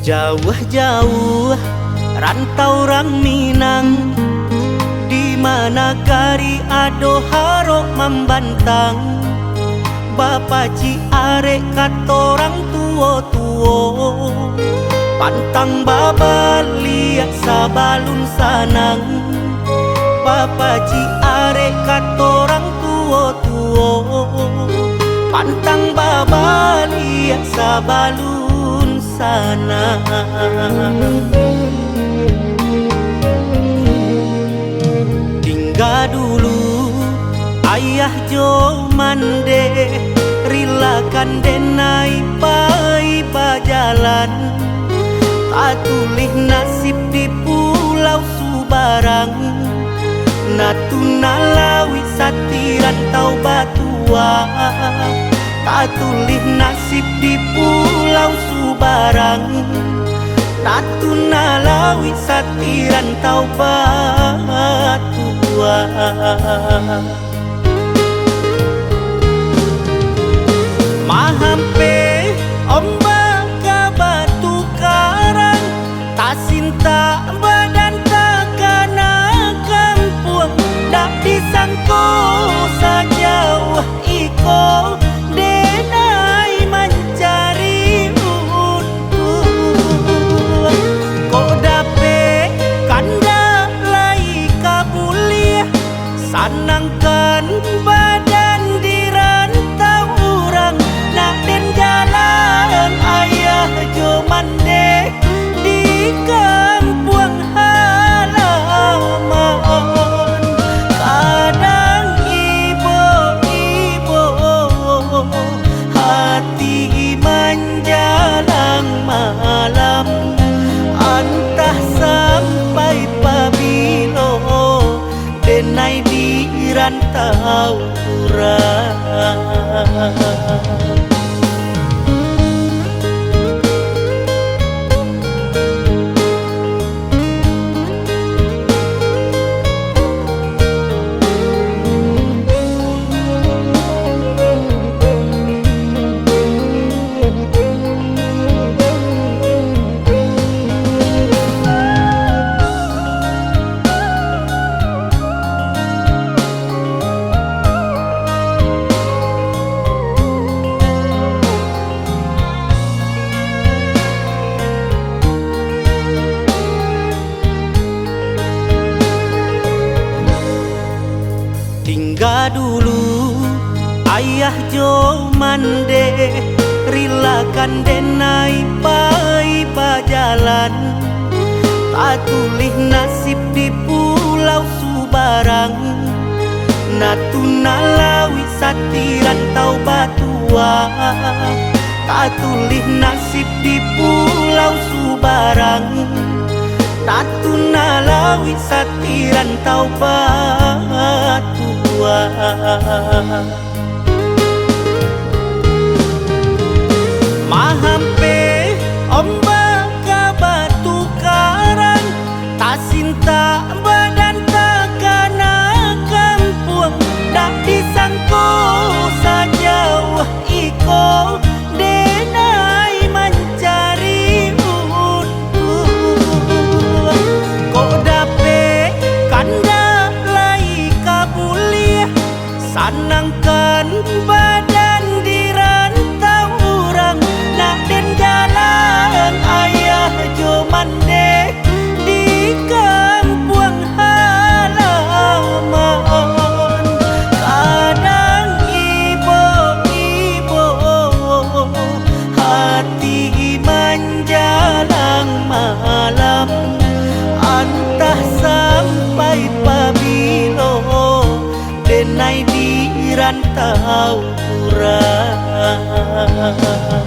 Jauh-jauh rantau orang Minang, di mana kari ado harok membantang. Bapa ci arek katorang tuo-tuo, pantang baba liat sabalun sanang. Bapa ci arek katorang tuo-tuo, pantang baba liat sabalun sanang. Tinggal dulu ayah jo mande, rilakan denai pai bajalan. Tak tulih nasib di pulau Subarang, natuna lawi satiran tau batua. Tak tulih nasib di pulau Subarang, natuna lawi satiran tau batua. Mahampe ombak ke batu karang, tak sinta badan tak kena kampung. Tak disangko sajauh iko denai mencari untung. Kok dape kanda lai kabuliah, sanangkan badan di rantau orang. Nak den jalan ayah jo mande di kampung halaman. Kadang ibu-ibu hati menjalang malam, entah sampai pabilo denai di rantau orang. Tinggal dulu ayah jo mande, rilakan denai pai bajalan. Tak tulih nasib di pulau Subarang, natuna lawi satiran tau batua. Tak tulih nasib di pulau Subarang, natuna lawi satiran tau batua. Mahampe ombak ke batu karang, tak sinta badan tak kena kampung. Tak disangko sajauh iko denai mencari untung. Kok dape kanda lai kabuliah, sanangkan badan di rantau orang. Nak den jalan ayah jo mande di kampung halaman. Kadang ibu-ibu hati menjalang malam, entah sampai pabilo denai di rantau orang.